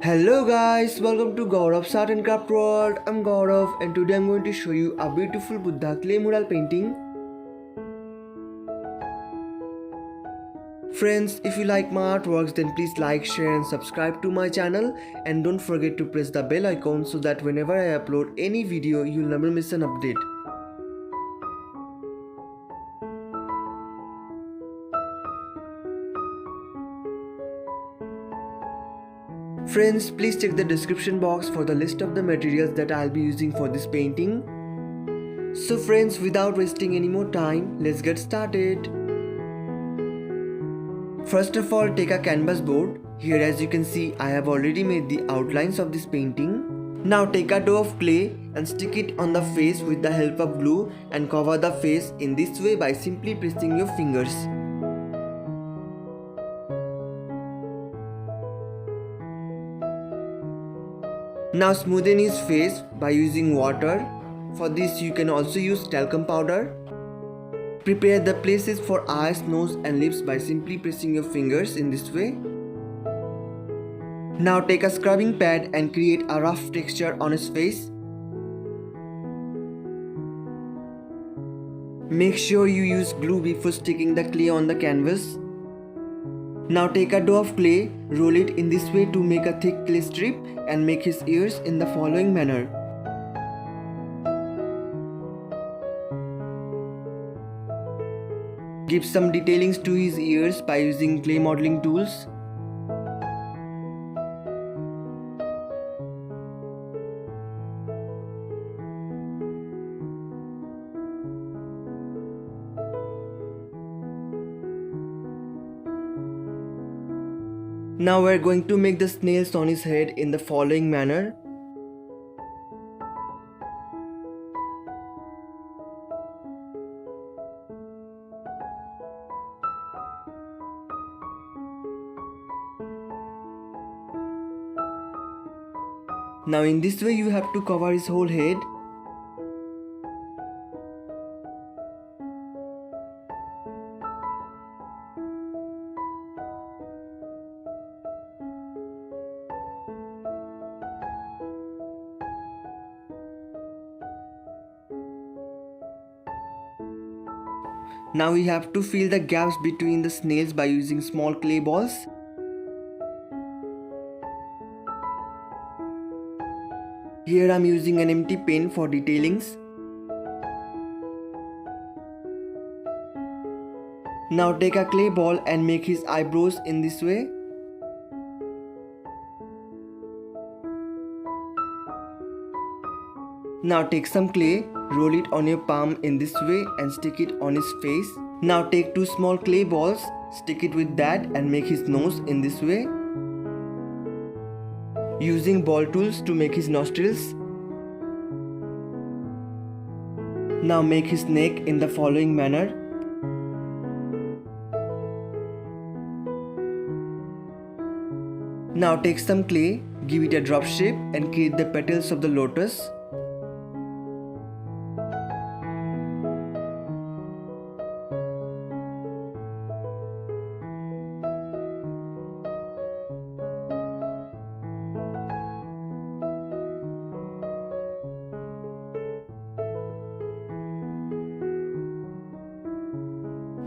Hello guys, welcome to Gaurav's Art and Craft World. I'm Gaurav and today I'm going to show you a beautiful Buddha clay mural painting. Friends, if you like my artworks then please like, share and subscribe to my channel, and don't forget to press the bell icon so that whenever I upload any video you'll never miss an update. Friends, please check the description box for the list of the materials that I'll be using for this painting. So friends, without wasting any more time, let's get started. First of all, take a canvas board. Here as you can see, I have already made the outlines of this painting. Now take a dough of clay and stick it on the face with the help of glue and cover the face in this way by simply pressing your fingers. Now smoothen his face by using water. For this you can also use talcum powder. Prepare the places for eyes, nose and lips by simply pressing your fingers in this way. Now take a scrubbing pad and create a rough texture on his face. Make sure you use glue before sticking the clay on the canvas. Now take a dough of clay, roll it in this way to make a thick clay strip and make his ears in the following manner. Give some detailings to his ears by using clay modeling tools. Now we are going to make the snails on his head in the following manner. Now in this way you have to cover his whole head. Now we have to fill the gaps between the snails by using small clay balls. Here I am using an empty pen for detailings. Now take a clay ball and make his eyebrows in this way. Now take some clay, roll it on your palm in this way and stick it on his face. Now take two small clay balls, stick it with that and make his nose in this way. Using ball tools to make his nostrils. Now make his neck in the following manner. Now take some clay, give it a drop shape and create the petals of the lotus.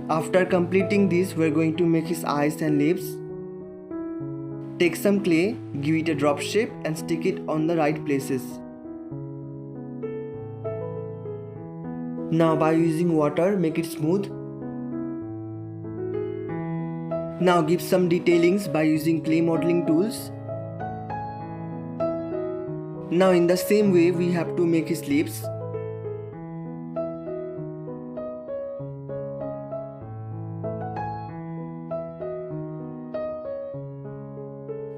After completing this, we are going to make his eyes and lips. Take some clay, give it a drop shape and stick it on the right places. Now by using water, make it smooth. Now give some detailings by using clay modeling tools. Now in the same way we have to make his lips.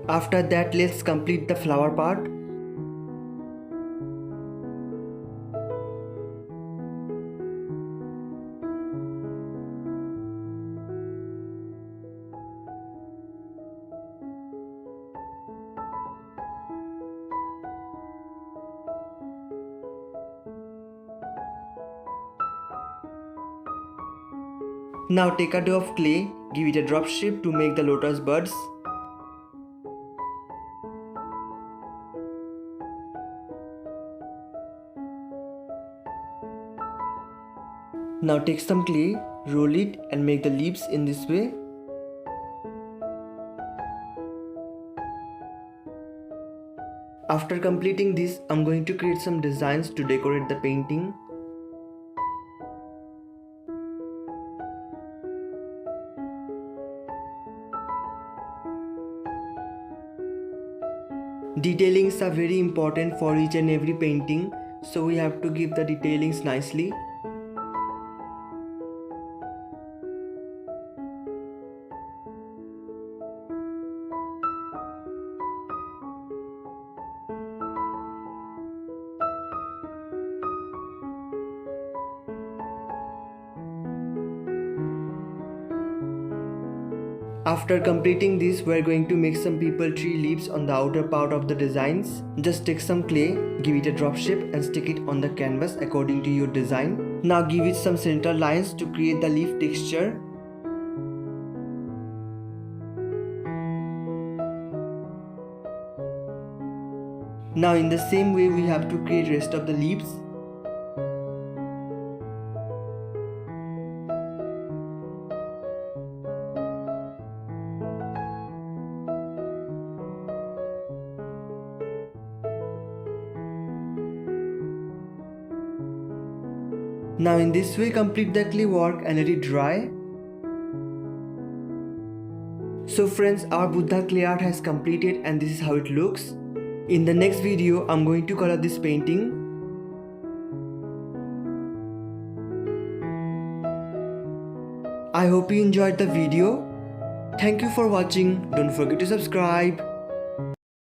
After that, let's complete the flower part. Now take a dough of clay, give it a drop shape to make the lotus buds. Now take some clay, roll it and make the leaves in this way. After completing this, I'm going to create some designs to decorate the painting. Detailings are very important for each and every painting, so we have to give the detailings nicely. After completing this, we are going to make some people tree leaves on the outer part of the designs. Just take some clay, give it a drop shape and stick it on the canvas according to your design. Now give it some center lines to create the leaf texture. Now in the same way we have to create rest of the leaves. Now in this way complete the clay work and let it dry. So friends, our Buddha clay art has completed and this is how it looks. In the next video, I'm going to color this painting. I hope you enjoyed the video. Thank you for watching. Don't forget to subscribe.